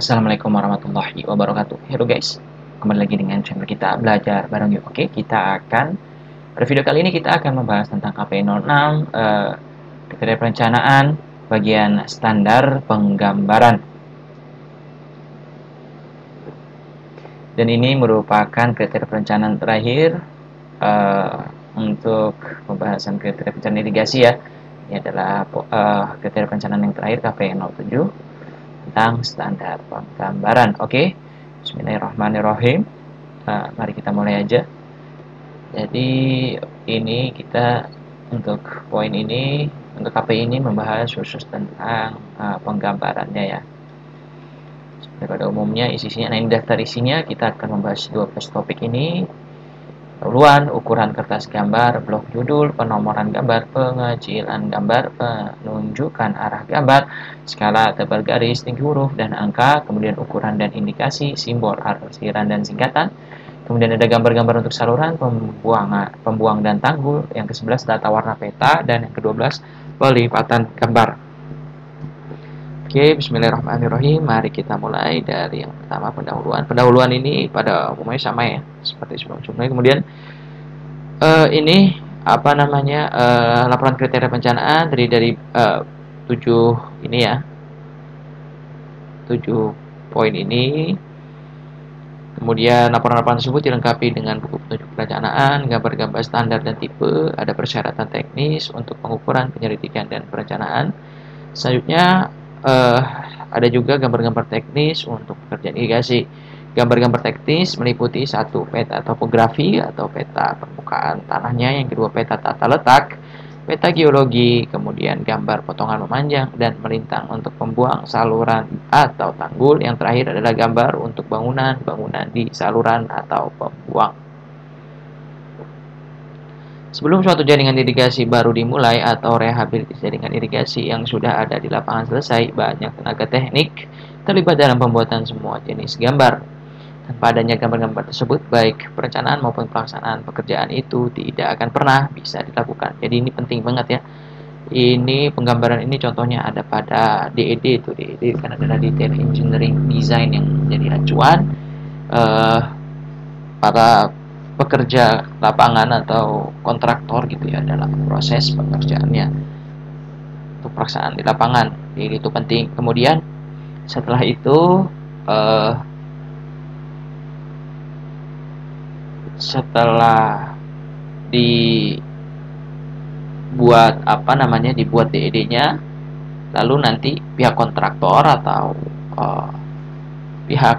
Assalamualaikum warahmatullahi wabarakatuh. Halo guys, kembali lagi dengan channel kita belajar bareng yuk. Oke, pada video kali ini kita akan membahas tentang KPI 06, kriteria perencanaan bagian standar penggambaran. Dan ini merupakan kriteria perencanaan terakhir untuk pembahasan kriteria perencanaan irigasi ya. Ini adalah kriteria perencanaan yang terakhir KPI 07 tentang standar penggambaran. Oke, bismillahirrahmanirrahim. Mari kita mulai aja. Jadi ini kita untuk poin ini, untuk KPI ini membahas khusus tentang penggambarannya ya. Seperti pada umumnya isinya, nah ini daftar isinya, kita akan membahas 12 topik ini. Pendahuluan, ukuran kertas gambar, blok judul, penomoran gambar, pengecilan gambar, penunjukan arah gambar, skala tebal garis, tinggi huruf, dan angka, kemudian ukuran dan indikasi, simbol, arsiran, dan singkatan. Kemudian ada gambar-gambar untuk saluran, pembuang dan tanggul. Yang ke-11 tata warna peta, dan yang ke-12 pelipatan gambar. Oke, bismillahirrahmanirrahim. Mari kita mulai dari yang pertama, pendahuluan. Pendahuluan ini pada umumnya sama ya, seperti sebelum-sebelumnya. Kemudian ini apa namanya, laporan kriteria perencanaan terdiri dari 7 ini ya, 7 poin ini. Kemudian laporan-laporan tersebut dilengkapi dengan buku petunjuk perencanaan, gambar-gambar standar dan tipe, ada persyaratan teknis untuk pengukuran, penyelidikan, dan perencanaan. Selanjutnya ada juga gambar-gambar teknis untuk pekerjaan irigasi. Gambar-gambar teknis meliputi 1 peta topografi atau peta permukaan tanahnya, yang kedua peta tata letak, peta geologi, kemudian gambar potongan memanjang dan melintang untuk pembuang saluran atau tanggul. Yang terakhir adalah gambar untuk bangunan di saluran atau pembuang. Sebelum suatu jaringan irigasi baru dimulai atau rehabilitasi jaringan irigasi yang sudah ada di lapangan selesai, banyak tenaga teknik terlibat dalam pembuatan semua jenis gambar. Tanpa adanya gambar-gambar tersebut, baik perencanaan maupun pelaksanaan pekerjaan itu tidak akan pernah bisa dilakukan. Jadi ini penting banget ya. Ini penggambaran ini contohnya ada pada DED, itu DED kan adalah Detail Engineering Design yang menjadi acuan para pekerja lapangan atau kontraktor gitu ya dalam proses pekerjaannya untuk pelaksanaan di lapangan. Jadi itu penting. Kemudian setelah itu setelah dibuat dibuat DED-nya, lalu nanti pihak kontraktor atau pihak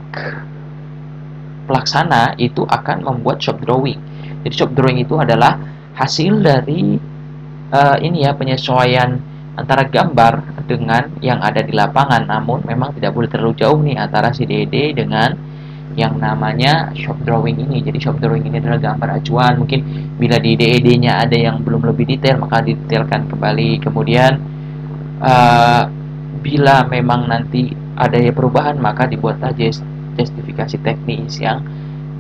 pelaksana itu akan membuat shop drawing. Jadi shop drawing itu adalah hasil dari penyesuaian antara gambar dengan yang ada di lapangan. Namun memang tidak boleh terlalu jauh nih antara si DED dengan yang namanya shop drawing ini. Jadi shop drawing ini adalah gambar acuan. Mungkin bila di DED-nya ada yang belum lebih detail, maka didetailkan kembali. Kemudian bila memang nanti ada perubahan, maka dibuatlah justifikasi teknis yang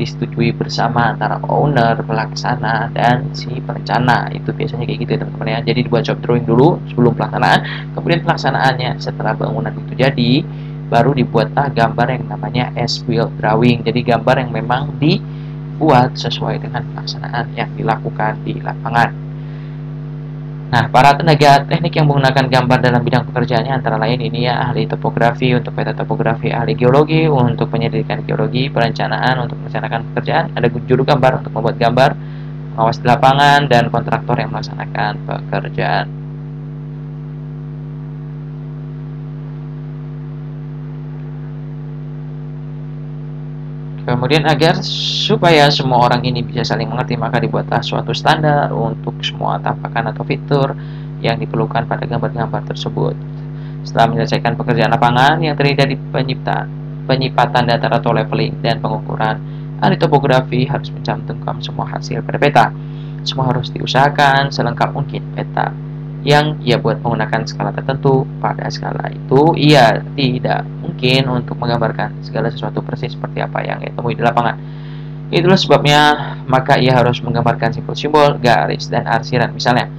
disetujui bersama antara owner, pelaksana, dan si perencana. Itu biasanya kayak gitu ya teman-teman ya. Jadi dibuat shop drawing dulu sebelum pelaksanaan, kemudian pelaksanaannya setelah bangunan itu jadi, baru dibuatlah gambar yang namanya as-built drawing. Jadi gambar yang memang dibuat sesuai dengan pelaksanaan yang dilakukan di lapangan. Nah, para tenaga teknik yang menggunakan gambar dalam bidang pekerjaannya antara lain ini ya, ahli topografi untuk peta topografi, ahli geologi untuk penyelidikan geologi, perencanaan untuk merencanakan pekerjaan, ada juru gambar untuk membuat gambar, pengawas di lapangan, dan kontraktor yang melaksanakan pekerjaan. Kemudian supaya semua orang ini bisa saling mengerti, maka dibuatlah suatu standar untuk semua tampakan atau fitur yang diperlukan pada gambar-gambar tersebut. Setelah menyelesaikan pekerjaan lapangan yang terdiri dari penyipatan data atau leveling dan pengukuran, ahli topografi harus mencantumkan semua hasil pada peta. Semua harus diusahakan selengkap mungkin. Peta yang ia buat menggunakan skala tertentu. Pada skala itu ia tidak mungkin untuk menggambarkan segala sesuatu persis seperti apa yang ia temui di lapangan. Itulah sebabnya maka ia harus menggambarkan simbol-simbol, garis, dan arsiran. Misalnya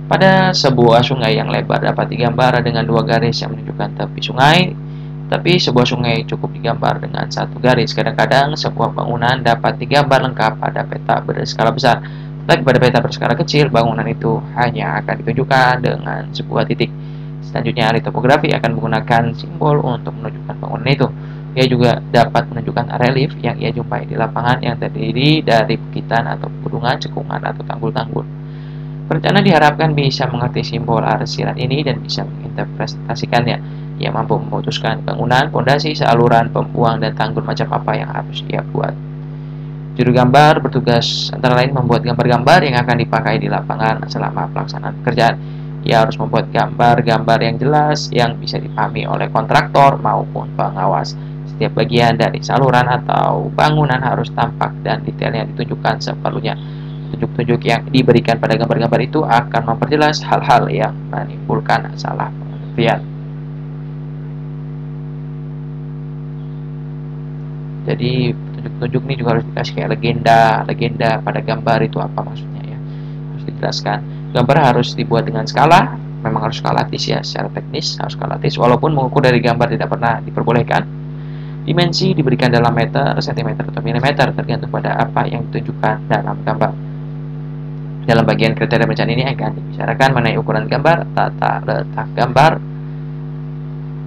pada sebuah sungai yang lebar dapat digambar dengan 2 garis yang menunjukkan tepi sungai, Tapi sebuah sungai cukup digambar dengan satu garis. Kadang-kadang sebuah bangunan dapat digambar lengkap pada peta berskala besar. Tapi pada peta berskala kecil, bangunan itu hanya akan ditunjukkan dengan sebuah titik. Selanjutnya, ahli topografi akan menggunakan simbol untuk menunjukkan bangunan itu. Ia juga dapat menunjukkan relief yang ia jumpai di lapangan yang terdiri dari bukitan atau pegunungan, cekungan, atau tanggul-tanggul. Perencana diharapkan bisa mengerti simbol arsiran ini dan bisa menginterpretasikannya. Ia mampu memutuskan bangunan, pondasi, saluran, pembuang, dan tanggul macam apa yang harus ia buat. Juru gambar bertugas antara lain membuat gambar-gambar yang akan dipakai di lapangan selama pelaksanaan pekerjaan. Ia harus membuat gambar-gambar yang jelas yang bisa dipahami oleh kontraktor maupun pengawas. Setiap bagian dari saluran atau bangunan harus tampak dan detailnya ditunjukkan seperlunya. Petunjuk-petunjuk yang diberikan pada gambar-gambar itu akan memperjelas hal-hal yang menimbulkan salah pengertian. Jadi petunjuk-petunjuk ini juga harus dikasih kayak legenda pada gambar itu apa maksudnya ya, harus dijelaskan. Gambar harus dibuat dengan skala, memang harus skalatis ya, secara teknis harus skalatis, walaupun mengukur dari gambar tidak pernah diperbolehkan. Dimensi diberikan dalam meter, sentimeter, atau milimeter tergantung pada apa yang ditunjukkan dalam gambar. Dalam bagian kriteria perencanaan ini akan dibicarakan mengenai ukuran gambar, tata letak gambar,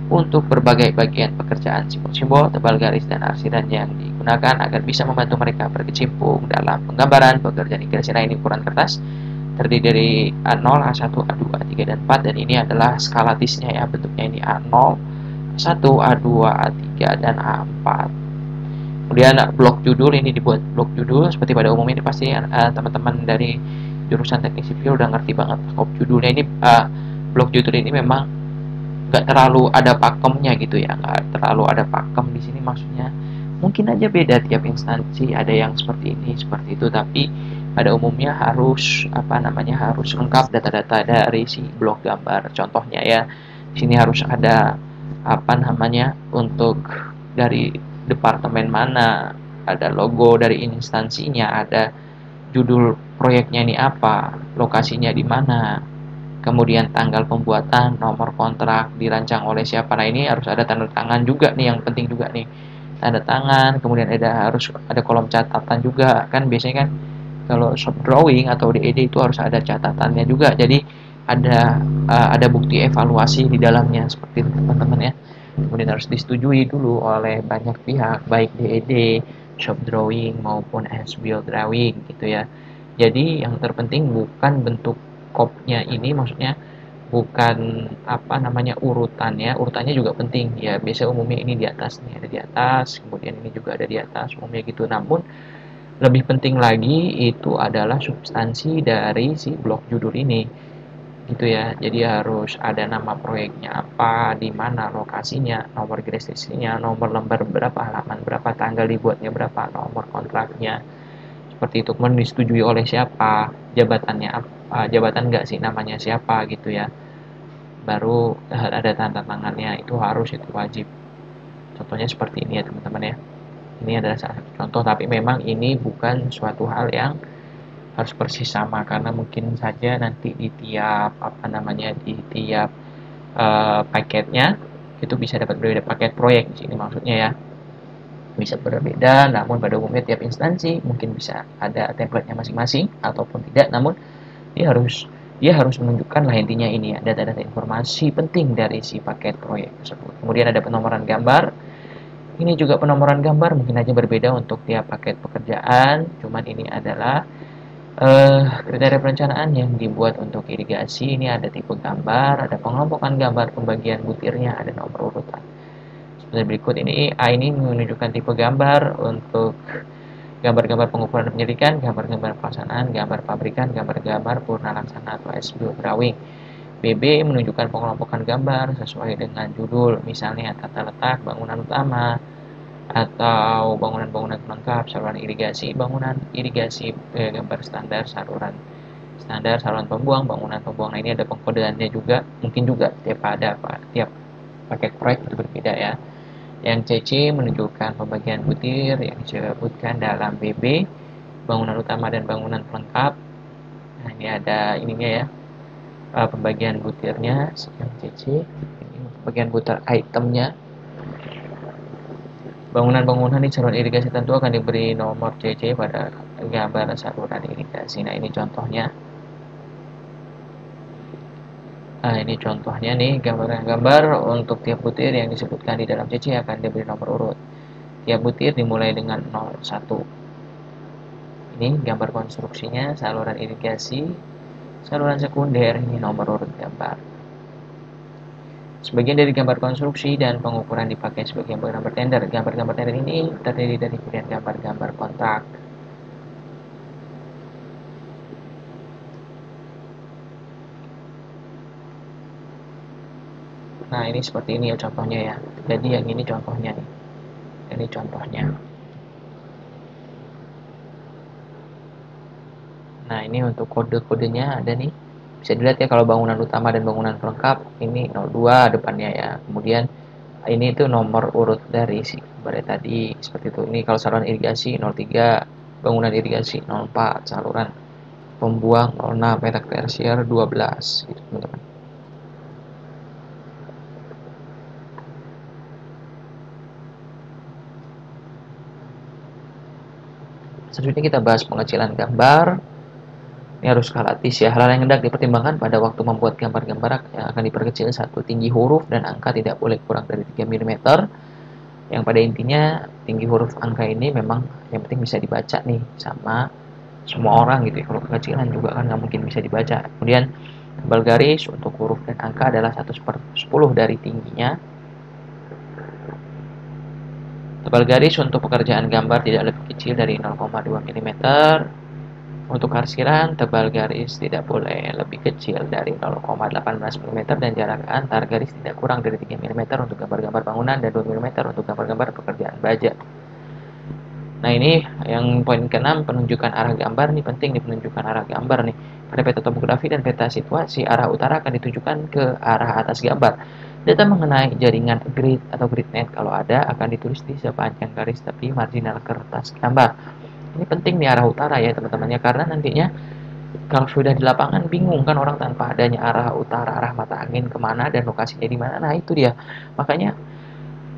untuk berbagai bagian pekerjaan, simbol-simbol, tebal garis, dan arsiran yang digunakan agar bisa membantu mereka berkecimpung dalam penggambaran pekerjaan imigrasi lain. Ukuran kertas terdiri dari A0, A1, A2, A3, dan 4, dan ini adalah skalatisnya ya, bentuknya ini A0, A1, A2, A3, dan A4. Kemudian blok judul ini dibuat blok judul seperti pada umumnya. Ini pasti teman-teman dari jurusan teknik sipil udah ngerti banget skop judulnya ini. Blok judul ini memang nggak terlalu ada pakemnya gitu ya, nggak terlalu ada pakem di sini, maksudnya mungkin aja beda tiap instansi, ada yang seperti ini seperti itu, tapi pada umumnya harus harus lengkap data-data dari si blok gambar. Contohnya ya, di sini harus ada untuk dari departemen mana, ada logo dari instansinya, ada judul proyeknya ini apa, lokasinya di mana, kemudian tanggal pembuatan, nomor kontrak, dirancang oleh siapa. Nah, ini harus ada tanda tangan juga nih, yang penting juga nih, tanda tangan. Kemudian harus ada kolom catatan juga, kan biasanya kan kalau shop drawing atau DED itu harus ada catatannya juga, jadi ada bukti evaluasi di dalamnya seperti itu teman-teman ya. Kemudian harus disetujui dulu oleh banyak pihak, baik DED, shop drawing maupun as-built drawing gitu ya. Jadi yang terpenting bukan bentuk kopnya ini, maksudnya bukan urutannya juga penting ya. Biasa umumnya ini di atas nih, ada di atas, kemudian ini juga ada di atas, umumnya gitu. Namun lebih penting lagi itu adalah substansi dari si blok judul ini gitu ya. Jadi harus ada nama proyeknya apa, di mana lokasinya, nomor jurisdiksinya, nomor lembar berapa, halaman berapa, tanggal dibuatnya berapa, nomor kontraknya, seperti itu. Kemudian disetujui oleh siapa, jabatannya apa, jabatan enggak sih, namanya siapa gitu ya, baru ada tanda tangannya, itu harus, itu wajib. Contohnya seperti ini ya teman-teman ya, ini adalah salah satu contoh, tapi memang ini bukan suatu hal yang harus persis sama, karena mungkin saja nanti di tiap paketnya itu bisa dapat berbeda, paket proyek di sini maksudnya ya, bisa berbeda. Namun pada umumnya tiap instansi mungkin bisa ada template-nya masing-masing ataupun tidak, namun dia harus menunjukkan lah intinya ini ya, data-data informasi penting dari si paket proyek tersebut. Kemudian ada penomoran gambar. Ini juga penomoran gambar mungkin aja berbeda untuk tiap paket pekerjaan, cuman ini adalah kriteria perencanaan yang dibuat untuk irigasi. Ini ada tipe gambar, ada pengelompokan gambar, pembagian butirnya, ada nomor urutan. Seperti berikut ini, A ini menunjukkan tipe gambar untuk gambar-gambar pengukuran dan penyelidikan, gambar-gambar pelaksanaan, gambar pabrikan, gambar-gambar purna laksana atau as-built drawing. BB menunjukkan pengelompokan gambar sesuai dengan judul, misalnya tata letak bangunan utama, atau bangunan-bangunan pelengkap, saluran irigasi, gambar standar saluran pembuang, bangunan pembuang. Nah, ini ada pengkodeannya juga, mungkin juga tiap paket proyek itu berbeda ya. Yang CC menunjukkan pembagian butir yang disebutkan dalam BB, bangunan utama dan bangunan pelengkap. Nah, ini ada ininya ya, pembagian butirnya yang CC, ini pembagian butir itemnya. Bangunan-bangunan di saluran irigasi tentu akan diberi nomor CC pada gambar saluran irigasi. Nah, ini contohnya. Nah, ini contohnya nih, gambar-gambar untuk tiap butir yang disebutkan di dalam CC akan diberi nomor urut. Tiap butir dimulai dengan 01. Ini gambar konstruksinya, saluran irigasi, saluran sekunder, ini nomor urut gambar. Sebagian dari gambar konstruksi dan pengukuran dipakai sebagai gambar tender. Gambar-gambar tender ini terdiri dari pilihan gambar-gambar kontrak. Nah, ini seperti ini ya contohnya ya. Jadi yang ini contohnya nih. Ini contohnya. Nah, ini untuk kode-kodenya ada nih. Bisa dilihat ya kalau bangunan utama dan bangunan pelengkap ini 02 depannya ya. Kemudian ini itu nomor urut dari si gambarnya tadi seperti itu. Ini kalau saluran irigasi 03, bangunan irigasi 04, saluran pembuang 06, petak tersier 12 gitu teman-teman. Selanjutnya kita bahas pengecilan gambar. Ini harus skalatis ya. Hal yang hendak dipertimbangkan pada waktu membuat gambar-gambar yang akan diperkecil. Satu, tinggi huruf dan angka tidak boleh kurang dari 3 mm. Yang pada intinya tinggi huruf angka ini memang yang penting bisa dibaca nih sama semua orang gitu ya. Kalau kekecilan juga kan nggak mungkin bisa dibaca. Kemudian tebal garis untuk huruf dan angka adalah 1/10 dari tingginya. Tebal garis untuk pekerjaan gambar tidak lebih kecil dari 0,2 mm. Untuk arsiran, tebal garis tidak boleh lebih kecil dari 0,18 mm dan jarak antar garis tidak kurang dari 3 mm untuk gambar-gambar bangunan dan 2 mm untuk gambar-gambar pekerjaan baja. Nah, ini yang poin ke-6, penunjukan arah gambar nih penting nih, penunjukan arah gambar nih. Pada peta topografi dan peta situasi, arah utara akan ditujukan ke arah atas gambar. Data mengenai jaringan grid atau grid net kalau ada akan ditulis di sepanjang garis tepi marginal kertas gambar. Ini penting nih arah utara ya teman-teman ya, karena nantinya kalau sudah di lapangan bingung kan orang tanpa adanya arah utara, arah mata angin kemana dan lokasinya di mana. Nah, itu dia. Makanya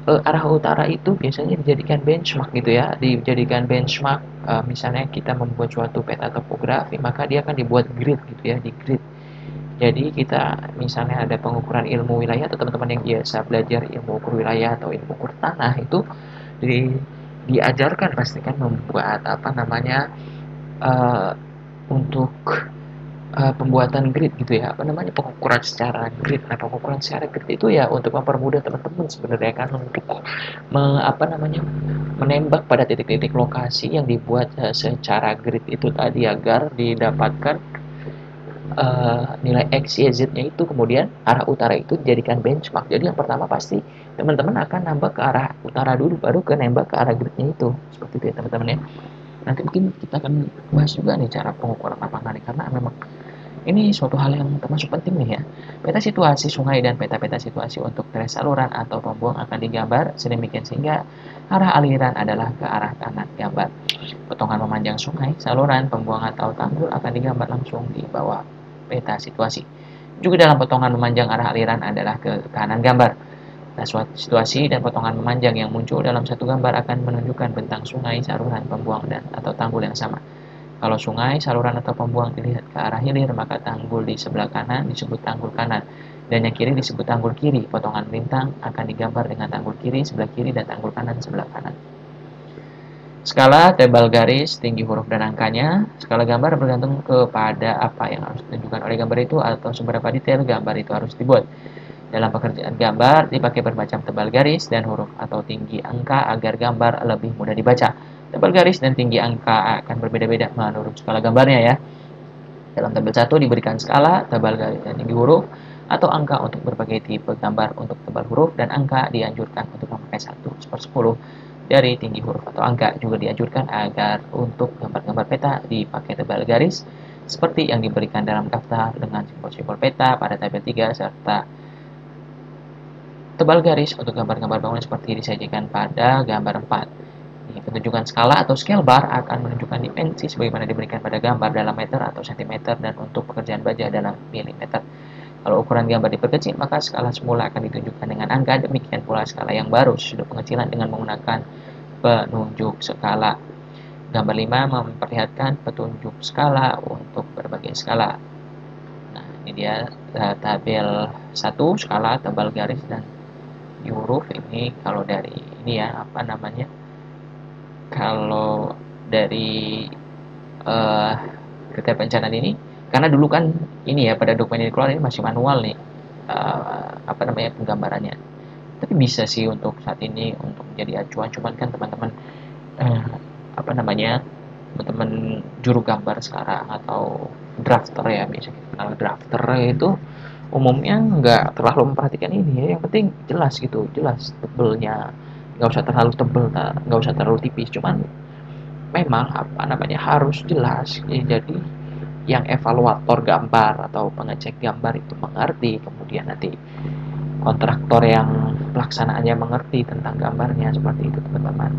arah utara itu biasanya dijadikan benchmark gitu ya, dijadikan benchmark. Misalnya kita membuat suatu peta topografi, maka dia akan dibuat grid gitu ya, di grid. Jadi kita misalnya ada pengukuran ilmu wilayah atau teman-teman yang biasa belajar ilmu ukur wilayah atau ilmu ukur tanah itu di, diajarkan pastikan membuat apa namanya uh, untuk pembuatan grid gitu ya, apa namanya, pengukuran secara grid. Nah, pengukuran secara grid itu ya untuk mempermudah teman-teman sebenarnya kan untuk apa namanya, menembak pada titik-titik lokasi yang dibuat secara grid itu tadi agar didapatkan nilai X, Y, Z-nya itu. Kemudian arah utara itu dijadikan benchmark. Jadi yang pertama pasti teman-teman akan nambah ke arah utara dulu, baru ke nembak ke arah gridnya itu. Seperti itu ya teman-teman ya. Nanti mungkin kita akan bahas juga nih cara pengukuran lapangan nih, karena memang ini suatu hal yang termasuk penting nih ya. Peta situasi sungai dan peta-peta situasi untuk teres saluran atau pembuang akan digambar sedemikian sehingga arah aliran adalah ke arah kanan gambar. Potongan memanjang sungai, saluran, pembuang atau tanggul akan digambar langsung di bawah peta situasi. Juga dalam potongan memanjang arah aliran adalah ke kanan gambar. Nah, situasi dan potongan memanjang yang muncul dalam satu gambar akan menunjukkan bentang sungai, saluran, pembuang, dan atau tanggul yang sama. Kalau sungai, saluran atau pembuang dilihat ke arah hilir, maka tanggul di sebelah kanan disebut tanggul kanan, dan yang kiri disebut tanggul kiri. Potongan lintang akan digambar dengan tanggul kiri sebelah kiri dan tanggul kanan sebelah kanan. Skala, tebal garis, tinggi huruf dan angkanya. Skala gambar bergantung kepada apa yang harus ditunjukkan oleh gambar itu atau seberapa detail gambar itu harus dibuat. Dalam pekerjaan gambar, dipakai bermacam tebal garis dan huruf atau tinggi angka agar gambar lebih mudah dibaca. Tebal garis dan tinggi angka akan berbeda-beda menurut skala gambarnya ya. Dalam tabel 1 diberikan skala, tebal garis dan tinggi huruf, atau angka untuk berbagai tipe gambar. Untuk tebal huruf dan angka dianjurkan untuk memakai 1/10 dari tinggi huruf atau angka. Juga dianjurkan agar untuk gambar-gambar peta dipakai tebal garis, seperti yang diberikan dalam daftar dengan simbol-simbol peta pada tabel 3, serta tebal garis untuk gambar-gambar bangunan seperti disajikan pada gambar 4. Penunjukan skala atau scale bar akan menunjukkan dimensi sebagaimana diberikan pada gambar dalam meter atau sentimeter dan untuk pekerjaan baja dalam milimeter. Kalau ukuran gambar diperkecil, maka skala semula akan ditunjukkan dengan angka, demikian pula skala yang baru sesudah pengecilan dengan menggunakan penunjuk skala. Gambar 5 memperlihatkan petunjuk skala untuk berbagai skala. Nah, ini dia tabel 1 skala tebal garis dan huruf. Ini kalau dari ini ya, apa namanya? Kalau dari uh, kriteria perencanaan ini, karena dulu kan ini ya, pada dokumen ini keluar ini masih manual nih, apa namanya, penggambarannya. Tapi bisa sih untuk saat ini untuk menjadi acuan, cuman kan teman-teman uh, apa namanya, teman-teman juru gambar sekarang atau drafter ya, biasanya kita kenal drafter itu umumnya nggak terlalu memperhatikan ini ya, yang penting jelas gitu, jelas tebelnya, nggak usah terlalu tebel, nggak usah terlalu tipis, cuman memang apa namanya harus jelas ya. Jadi yang evaluator gambar atau pengecek gambar itu mengerti, kemudian nanti kontraktor yang pelaksanaannya mengerti tentang gambarnya, seperti itu teman-teman.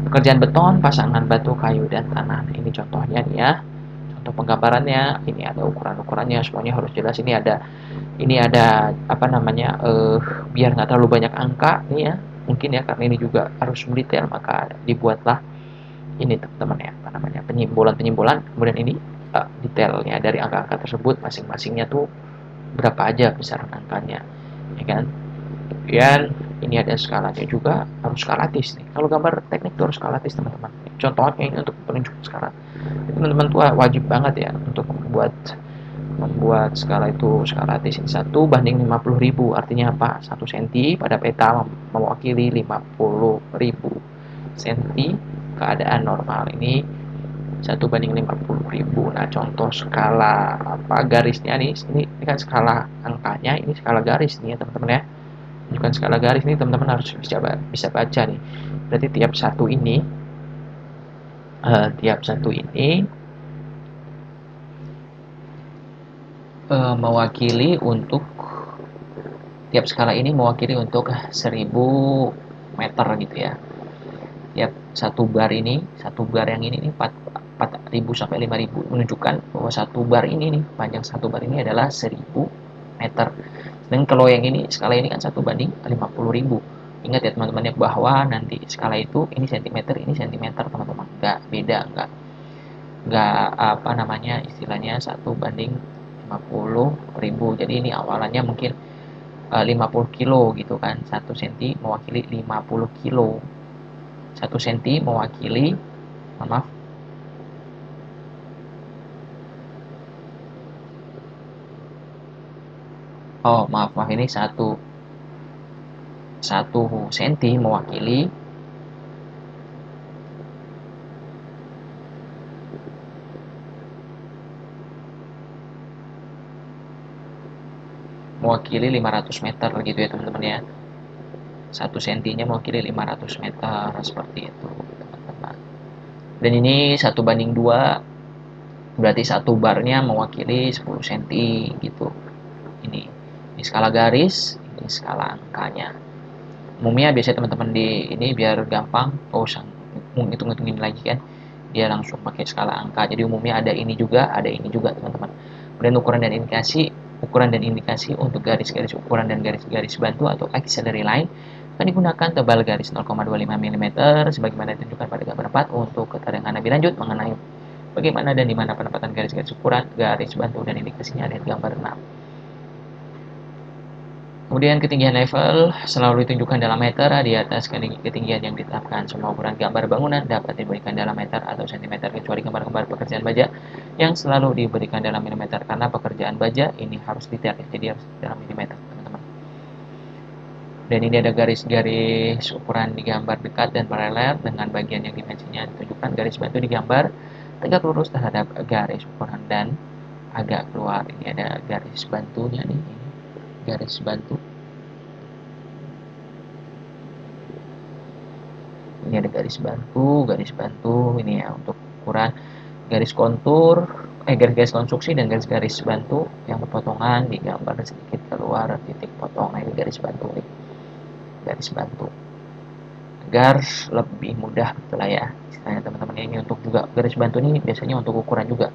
Pekerjaan beton, pasangan batu, kayu, dan tanah. Nah, ini contohnya nih ya. Contoh penggambarannya, ini ada ukuran-ukurannya, semuanya harus jelas. Ini ada apa namanya, biar nggak terlalu banyak angka nih ya. Mungkin ya karena ini juga harus mendetail, maka dibuatlah ini teman-teman ya, apa namanya, penyimbolan-penyimbolan. Kemudian ini detailnya dari angka-angka tersebut, masing-masingnya tuh berapa aja besaran angkanya, ya kan. Kemudian ini ada skalanya juga, harus skalatis nih. Kalau gambar teknik itu harus skalatis teman-teman. Contohnya ini untuk penunjuk skala. Teman-teman tuh wajib banget ya untuk membuat skala itu skalatis. Ini 1/50.000, artinya apa? 1 cm pada peta mewakili 50.000 cm keadaan normal. Ini 1/50.000. Nah, contoh skala apa garisnya nih, ini kan skala angkanya, ini skala garis nih ya teman-teman ya. Bukan skala garis nih teman-teman harus bisa baca nih. Berarti tiap satu ini mewakili untuk tiap skala ini mewakili untuk 1000 meter gitu ya. Tiap satu bar yang ini nih 4.000 sampai 5.000 menunjukkan bahwa satu bar ini nih, panjang satu bar ini adalah 1000 meter. Dan kalau yang ini, skala ini kan 1/50.000. Ingat ya teman-teman ya, bahwa nanti skala itu ini cm, ini cm teman-teman. Nggak beda, nggak apa namanya, istilahnya 1/50.000. Jadi ini awalannya mungkin 50 kilo gitu kan. 1 cm mewakili 50 kilo. 1 cm mewakili, maaf, oh maaf, ini 1 cm mewakili 500 meter gitu ya teman-teman ya. 1 cm-nya mewakili 500 meter, seperti itu teman-teman. Dan ini 1/2, berarti satu barnya mewakili 10 cm gitu. Ini skala garis, ini skala angkanya. Umumnya biasanya teman-teman di ini biar gampang, oh usah ngitung-ngitungin lagi kan, dia langsung pakai skala angka. Jadi umumnya ada ini juga teman-teman. Kemudian ukuran dan indikasi untuk garis-garis ukuran dan garis-garis bantu atau auxiliary line akan digunakan tebal garis 0,25 mm sebagaimana ditunjukkan pada gambar 4 untuk keterangan lebih lanjut mengenai bagaimana dan di mana penempatan garis-garis ukuran, garis bantu dan indikasinya ada di gambar 6. Kemudian ketinggian level selalu ditunjukkan dalam meter di atas ketinggian yang ditetapkan. Semua ukuran gambar bangunan dapat diberikan dalam meter atau sentimeter kecuali gambar-gambar pekerjaan baja yang selalu diberikan dalam milimeter karena pekerjaan baja ini harus detail, jadi harus dalam milimeter teman-teman. Dan ini ada garis-garis ukuran digambar dekat dan paralel dengan bagian yang dimensinya ditunjukkan. Garis bantu digambar tegak lurus terhadap garis ukuran dan agak keluar. Ini ada garis bantunya nih, garis bantu. Ini ada garis bantu ini ya untuk ukuran garis kontur, garis-garis konstruksi dan garis-garis bantu yang berpotongan digambar sedikit keluar titik potong. Nah, ini garis bantu nih, garis bantu agar lebih mudah lah ya istilahnya teman-teman. Ini untuk juga garis bantu ini biasanya untuk ukuran juga.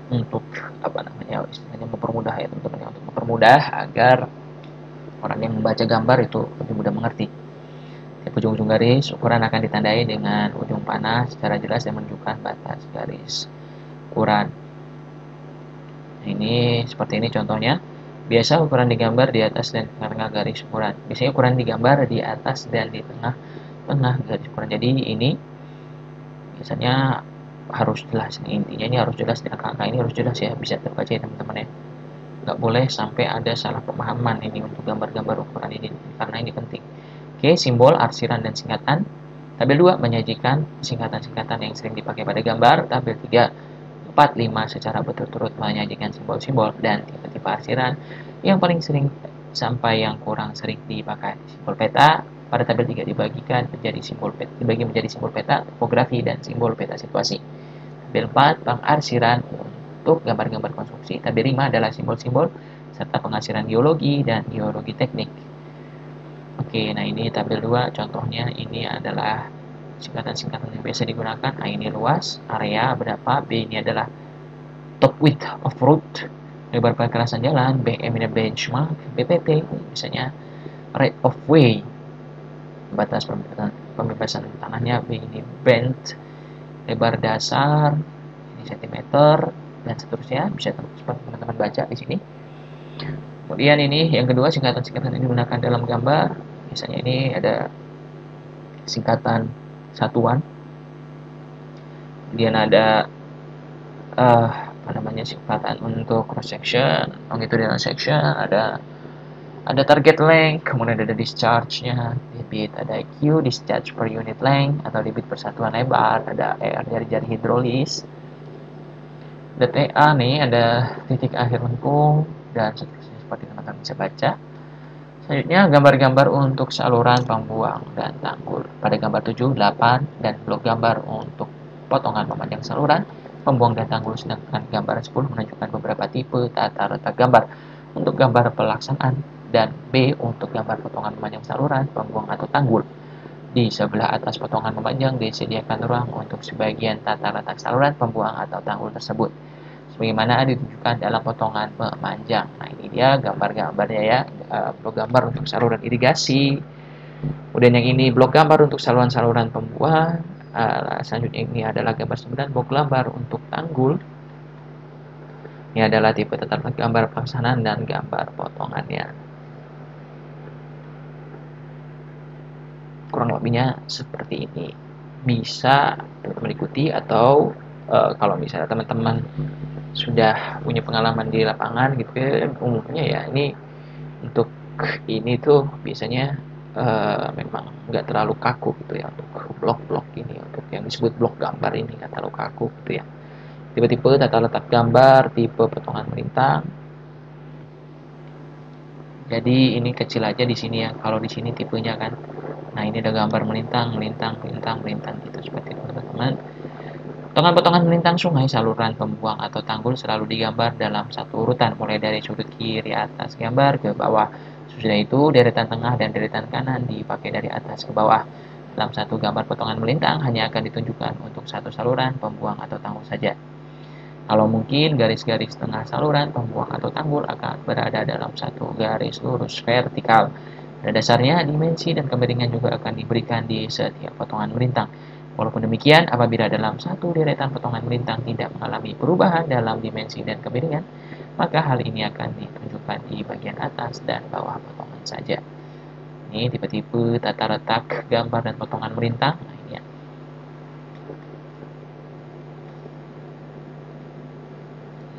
untuk apa namanya istilahnya mempermudah ya teman-teman ya, untuk mempermudah agar orang yang membaca gambar itu lebih mudah mengerti. Di ujung-ujung garis ukuran akan ditandai dengan ujung panah secara jelas yang menunjukkan batas garis ukuran. Nah, ini seperti ini contohnya. Biasa ukuran digambar di atas dan tengah-tengah garis ukuran. Biasanya ukuran digambar di atas dan di tengah-tengah garis ukuran. Jadi ini biasanya harus jelas. Intinya ini harus jelas, di angka-angka ini harus jelas ya, bisa terbaca ya teman-teman ya. Nggak boleh sampai ada salah pemahaman ini untuk gambar-gambar ukuran ini, karena ini penting. Oke, simbol, arsiran, dan singkatan. Tabel 2 menyajikan singkatan-singkatan yang sering dipakai pada gambar. Tabel 3, 4, 5 secara berturut-turut menyajikan simbol-simbol dan tipe-tipe arsiran yang paling sering sampai yang kurang sering dipakai. Simbol peta pada tabel 3 dibagi menjadi simbol peta, topografi, dan simbol peta situasi. Tabel 4, pengarsiran untuk gambar-gambar konstruksi. Tabel 5 adalah simbol-simbol serta pengarsiran geologi dan geologi teknik. Oke, nah ini tabel 2 contohnya, ini adalah singkatan-singkatan yang biasa digunakan. A ini luas, area berapa, B ini adalah top width of road, lebar perkerasan jalan, BM ini benchmark, BPT misalnya right of way, batas pembebasan tanahnya, B ini bend, lebar dasar, ini centimeter, dan seterusnya. Bisa teman-teman baca di sini. Kemudian ini yang kedua, singkatan-singkatan yang digunakan dalam gambar. Misalnya ini ada singkatan satuan, kemudian ada apa namanya singkatan untuk cross section, longitudinal section, ada target length, kemudian ada discharge-nya, debit, ada Q, discharge per unit length, atau debit persatuan lebar, ada R, jari-jari hidrolis, ada TA nih, ada titik akhir lengkung, dan seterusnya seperti teman-teman bisa baca. Selanjutnya, gambar-gambar untuk saluran pembuang dan tanggul. Pada gambar 7, 8, dan blok gambar untuk potongan memanjang saluran, pembuang dan tanggul, sedangkan gambar 10 menunjukkan beberapa tipe tata letak gambar. Untuk gambar pelaksanaan, dan B untuk gambar potongan memanjang saluran, pembuang atau tanggul. Di sebelah atas potongan memanjang disediakan ruang untuk sebagian tata letak saluran, pembuang atau tanggul tersebut, sebagaimana ditunjukkan dalam potongan memanjang. Nah, ini dia gambar-gambarnya ya, blok gambar untuk saluran irigasi. Kemudian yang ini blok gambar untuk saluran-saluran pembuangan. Selanjutnya ini adalah gambar 9, blok gambar untuk tanggul. Ini adalah tipe tata letak gambar pelaksanaan dan gambar potongannya. Kurang lebihnya seperti ini. Bisa teman-teman ikuti, atau kalau misalnya teman-teman sudah punya pengalaman di lapangan gitu ya, umumnya ya ini untuk ini tuh biasanya memang nggak terlalu kaku gitu ya, untuk blok-blok ini, untuk yang disebut blok gambar ini nggak terlalu kaku gitu ya. Tipe-tipe tata letak gambar, tipe potongan melintang. Jadi ini kecil aja di sini ya, kalau di sini tipenya kan. Nah, ini ada gambar melintang, melintang, melintang, melintang gitu seperti itu teman-teman. Potongan-potongan melintang sungai, saluran pembuang atau tanggul selalu digambar dalam satu urutan, mulai dari sudut kiri atas gambar ke bawah. Sesudah itu, deretan tengah dan deretan kanan dipakai dari atas ke bawah. Dalam satu gambar potongan melintang hanya akan ditunjukkan untuk satu saluran, pembuang atau tanggul saja. Kalau mungkin, garis-garis tengah saluran, pembuang atau tanggul akan berada dalam satu garis lurus vertikal. Pada dasarnya, dimensi dan kemiringan juga akan diberikan di setiap potongan melintang. Walaupun demikian, apabila dalam satu deretan potongan melintang tidak mengalami perubahan dalam dimensi dan kemiringan, maka hal ini akan ditunjukkan di bagian atas dan bawah potongan saja. Ini tipe-tipe tata letak gambar dan potongan melintang. Nah, ini ya.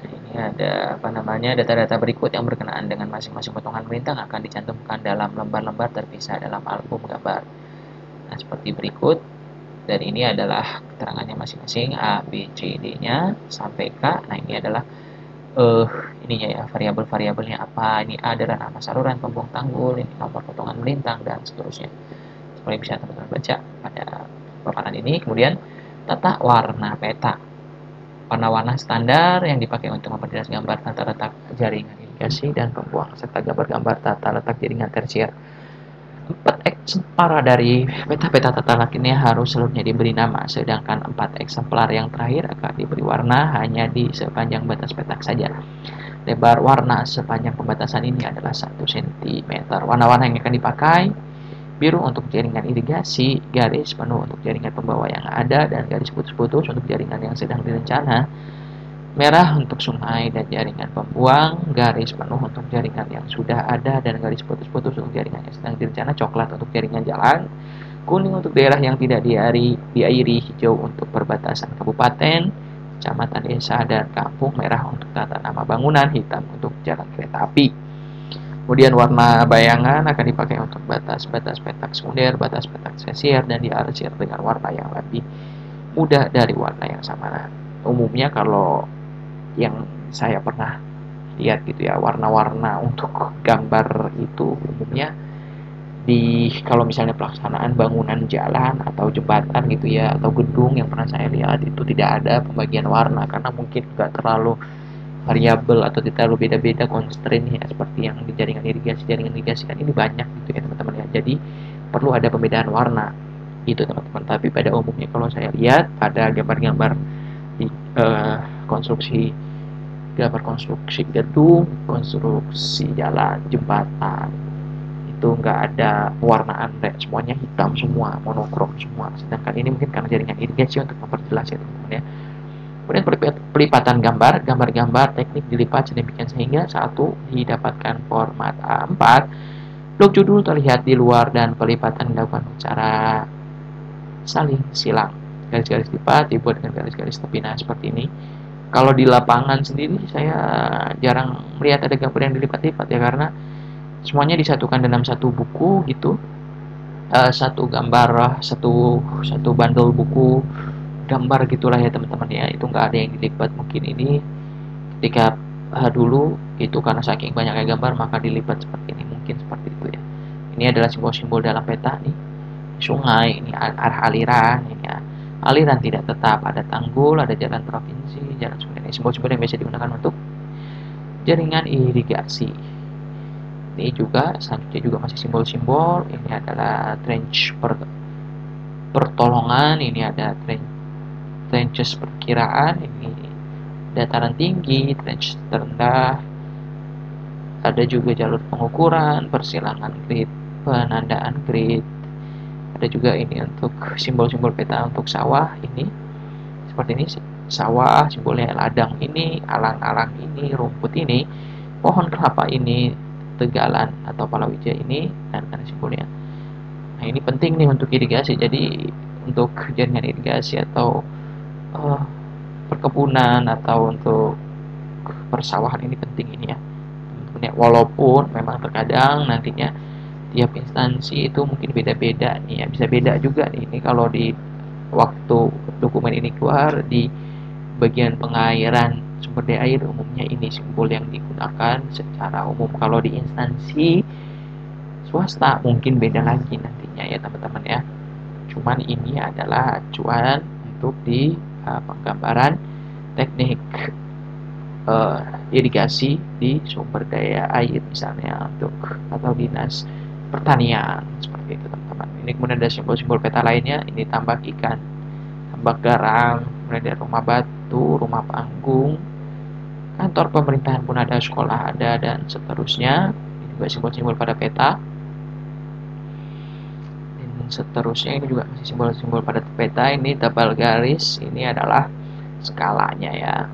Nah, ini ada apa namanya data-data berikut yang berkenaan dengan masing-masing potongan melintang akan dicantumkan dalam lembar-lembar terpisah dalam album gambar. Nah, seperti berikut. Dan ini adalah keterangannya masing-masing, A, B, C, D-nya sampai K. Nah, ini adalah ininya ya, variabel-variabelnya apa. Ini A adalah nama saluran pembuang tanggul, ini nomor potongan melintang, dan seterusnya. Seperti bisa teman-teman baca pada paparan ini. Kemudian tata warna peta. Warna-warna standar yang dipakai untuk memperjelas gambar tata letak jaringan irigasi dan pembuang, serta gambar-gambar tata letak jaringan tersier. 4 eksemplar dari peta-peta tata lakini harus seluruhnya diberi nama, sedangkan 4 eksemplar yang terakhir akan diberi warna hanya di sepanjang batas petak saja. Lebar warna sepanjang pembatasan ini adalah 1 cm. Warna-warna yang akan dipakai: biru untuk jaringan irigasi, garis penuh untuk jaringan pembawa yang ada dan garis putus-putus untuk jaringan yang sedang direncana, merah untuk sungai dan jaringan pembuang, garis penuh untuk jaringan yang sudah ada dan garis putus-putus untuk jaringan yang sedang direncana, coklat untuk jaringan jalan, kuning untuk daerah yang tidak diairi, hijau untuk perbatasan kabupaten, kecamatan, desa, dan kampung, merah untuk tata nama bangunan, hitam untuk jalan kereta api. Kemudian warna bayangan akan dipakai untuk batas-batas petak sekunder, batas petak sesier, dan diarsir dengan warna yang lebih mudah dari warna yang sama. Nah, umumnya kalau yang saya pernah lihat gitu ya, warna-warna untuk gambar itu umumnya kalau misalnya pelaksanaan bangunan jalan atau jembatan gitu ya, atau gedung yang pernah saya lihat itu tidak ada pembagian warna karena mungkin nggak terlalu variabel atau tidak terlalu beda-beda constraint ya, seperti yang di jaringan irigasi kan ini banyak gitu ya teman-teman ya, jadi perlu ada pembedaan warna gitu teman-teman. Tapi pada umumnya kalau saya lihat pada gambar-gambar di konstruksi gedung, konstruksi jalan, jembatan, itu nggak ada warnaan, semuanya hitam semua, monokrom semua. Sedangkan ini mungkin karena jaringan irigasi untuk memperjelas ya teman-teman ya. Kemudian pelipatan gambar teknik dilipat sedemikian sehingga satu didapatkan format A4. Blok judul terlihat di luar dan pelipatan dilakukan secara saling silang. Garis-garis lipat dibuat dengan garis-garis tepi. Nah, seperti ini. Kalau di lapangan sendiri saya jarang melihat ada gambar yang dilipat-lipat ya, karena semuanya disatukan dalam satu buku gitu. Satu gambar, satu bundle buku gambar gitulah ya teman-teman ya, itu nggak ada yang dilipat. Mungkin ini ketika dulu itu karena saking banyaknya gambar maka dilipat seperti ini, mungkin seperti itu ya. Ini adalah simbol-simbol dalam peta nih, sungai, ini arah aliran, ini ya. Aliran tidak tetap, ada tanggul, ada jalan provinsi, jalan sungai. Ini simbol-simbol yang biasa digunakan untuk jaringan irigasi. Ini juga selanjutnya juga masih simbol-simbol. Ini adalah trench pertolongan, ini ada trenches perkiraan, ini dataran tinggi, trench terendah, ada juga jalur pengukuran, persilangan grid, penandaan grid, ada juga ini untuk simbol-simbol peta untuk sawah, ini seperti ini, sawah simbolnya ladang ini, alang-alang ini, rumput ini, pohon kelapa ini, tegalan atau palawija ini, dan ada simbolnya. Nah, ini penting nih untuk irigasi. Jadi untuk jaringan irigasi atau perkebunan atau untuk persawahan ini penting ini ya. Walaupun memang terkadang nantinya tiap instansi itu mungkin beda-beda nih ya, bisa beda juga nih. Ini kalau di waktu dokumen ini keluar di bagian pengairan sumber daya air, umumnya ini simbol yang digunakan secara umum. Kalau di instansi swasta mungkin beda lagi nantinya ya teman-teman ya. Cuman ini adalah acuan untuk di penggambaran teknik irigasi di sumber daya air misalnya untuk atau dinas pertanian seperti itu teman-teman. Ini kemudian ada simbol-simbol peta lainnya, ini tambak ikan, tambak garam, kemudian ada rumah batu, rumah panggung, kantor pemerintahan pun ada, sekolah ada, dan seterusnya. Ini juga simbol-simbol pada peta. Dan seterusnya ini juga masih simbol-simbol pada peta. Ini tabal garis, ini adalah skalanya ya,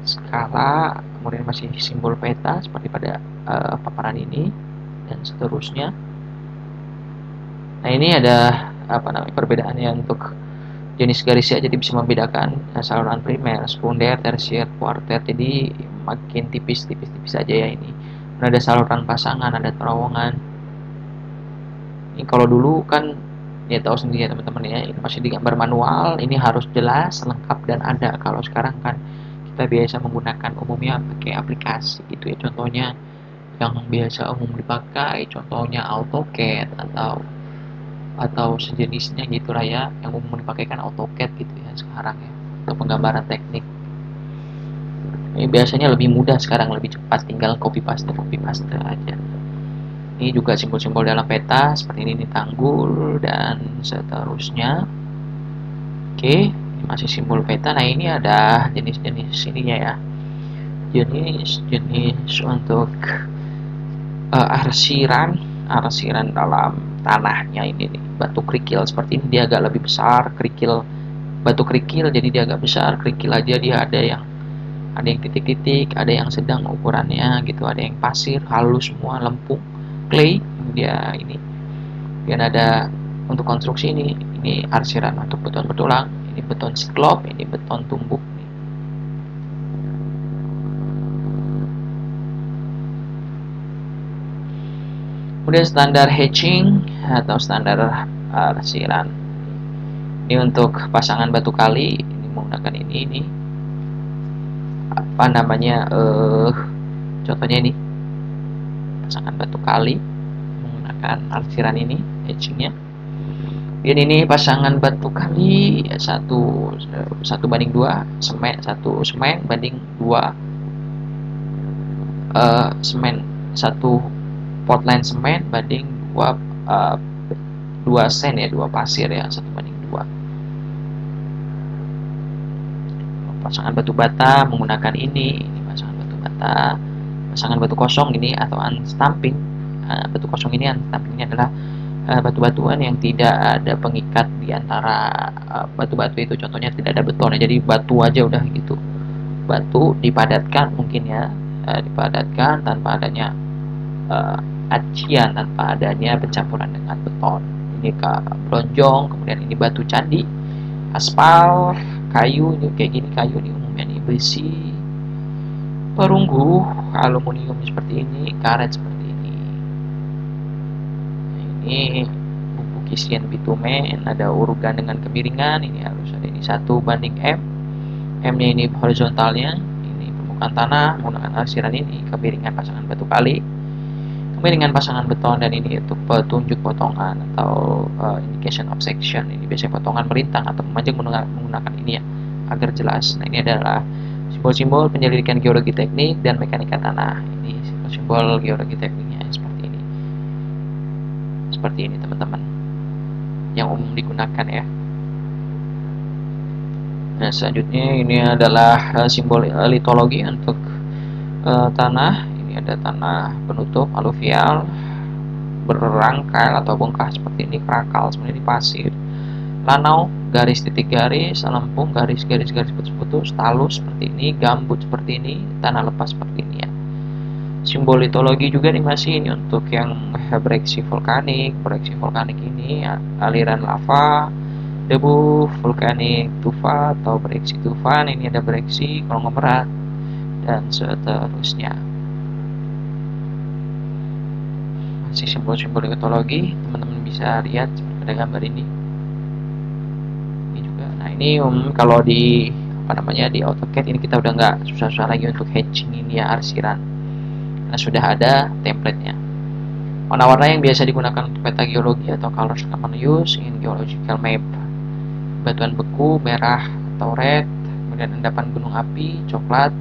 skala. Kemudian masih simbol peta seperti pada paparan ini dan seterusnya. Nah, ini ada perbedaannya untuk jenis garisnya, jadi bisa membedakan saluran primer, sekunder, tersier, kuarter. Jadi makin tipis saja ya ini. Nah, ada saluran pasangan, ada terowongan. Ini kalau dulu kan ya tahu sendiri ya teman-teman ya, ini masih digambar manual, ini harus jelas, lengkap dan ada. Kalau sekarang kan kita biasa menggunakan umumnya pakai aplikasi gitu ya. Contohnya yang biasa umum dipakai, contohnya AutoCAD atau sejenisnya gitu lah ya, yang umum dipakai kan AutoCAD gitu ya sekarang ya, untuk penggambaran teknik. Ini biasanya lebih mudah sekarang, lebih cepat, tinggal copy paste aja. Ini juga simbol-simbol dalam peta seperti ini tanggul dan seterusnya. Oke, ini masih simbol peta. Nah, ini ada jenis-jenis ininya ya. Jenis-jenis untuk arsiran dalam tanahnya ini nih. Batu kerikil seperti ini dia agak lebih besar, batu kerikil jadi dia agak besar, kerikil aja dia ada yang titik-titik, ada yang sedang ukurannya gitu, ada yang pasir, halus semua, lempung, clay, dia ini. Dan ada untuk konstruksi ini arsiran untuk beton betulang, ini beton siklop, ini beton tumbuk. Kemudian standar hatching atau standar arsiran. Ini untuk pasangan batu kali, ini menggunakan ini apa namanya contohnya ini pasangan batu kali menggunakan arsiran ini hatchingnya. Dan ini pasangan batu kali satu banding 2 satu semen banding 2 semen, satu Portland semen banding 2 sen ya, 2 pasir ya, 1 banding 2. Pasangan batu bata menggunakan ini pasangan batu bata. Pasangan batu kosong ini atau unstamping. Batu kosong ini unstamping ini adalah batu-batuan yang tidak ada pengikat di antara batu-batu itu, contohnya tidak ada beton ya, jadi batu aja udah gitu. Batu dipadatkan mungkin ya, dipadatkan tanpa adanya acian, tanpa adanya pencampuran dengan beton. Ini bronjong, kemudian ini batu candi, aspal, kayu, ini kayak gini kayu ini umumnya ini besi, perunggu, aluminium seperti ini, karet seperti ini. Nah, ini bumbu kisian bitumen, ada urugan dengan kemiringan, ini harus ada ini 1 banding M. M-nya ini horizontalnya, ini permukaan tanah menggunakan arsiran ini, kemiringan pasangan batu kali, kemiringan pasangan beton, dan ini untuk petunjuk potongan atau indication of section. Ini biasanya potongan melintang atau memanjang menggunakan ini ya agar jelas. Nah, ini adalah simbol-simbol penyelidikan geologi teknik dan mekanika tanah. Ini simbol-simbol geologi tekniknya seperti ini teman-teman, yang umum digunakan ya. Nah, selanjutnya ini adalah simbol litologi untuk tanah. Ini ada tanah penutup aluvial berrangkai atau bongkah seperti ini, krakal seperti ini, pasir, lanau, garis titik garis, lempung, garis-garis putus-putus, talus seperti ini, gambut seperti ini, tanah lepas seperti ini ya. Simbol litologi juga nih masih ini untuk yang bereaksi vulkanik ini aliran lava, debu, vulkanik tufa atau bereaksi tufan, ini ada bereaksi konglomerat dan seterusnya. Masih simbol-simbol litologi, teman-teman bisa lihat pada gambar ini juga. Nah, ini kalau di di AutoCAD ini kita udah nggak susah-susah lagi untuk hatching ini ya, arsiran, karena sudah ada template-nya. Warna-warna yang biasa digunakan untuk peta geologi atau colors common use in geological map: batuan beku merah atau red, kemudian endapan gunung api coklat,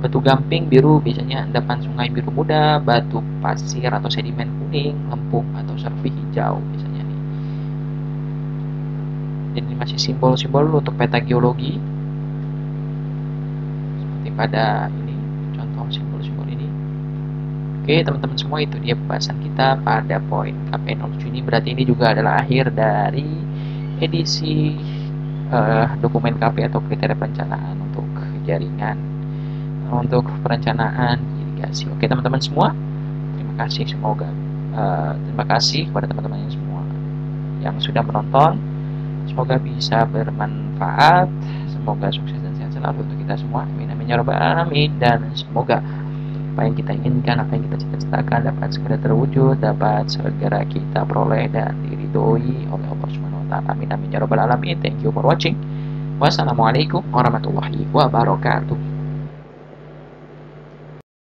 batu gamping biru, biasanya endapan sungai biru muda, batu pasir atau sedimen kuning, lempung atau serpi hijau biasanya nih. Jadi masih simbol-simbol untuk peta geologi seperti pada ini contoh simbol-simbol ini. Oke teman-teman semua, itu dia pembahasan kita pada poin KP07 ini. Berarti ini juga adalah akhir dari edisi dokumen KP atau kriteria perencanaan untuk jaringan untuk perencanaan irigasi. Oke teman-teman semua, terima kasih, semoga terima kasih kepada teman-teman yang semua yang sudah menonton, semoga bisa bermanfaat, semoga sukses dan sehat selalu untuk kita semua, amin amin ya rabbal alamin. Dan semoga apa yang kita inginkan, apa yang kita cita-citakan dapat segera terwujud, dapat segera kita peroleh dan diridhoi oleh Allah Subhanahu wa taala, amin amin ya rabbal alamin. Thank you for watching. Wassalamualaikum warahmatullahi wabarakatuh.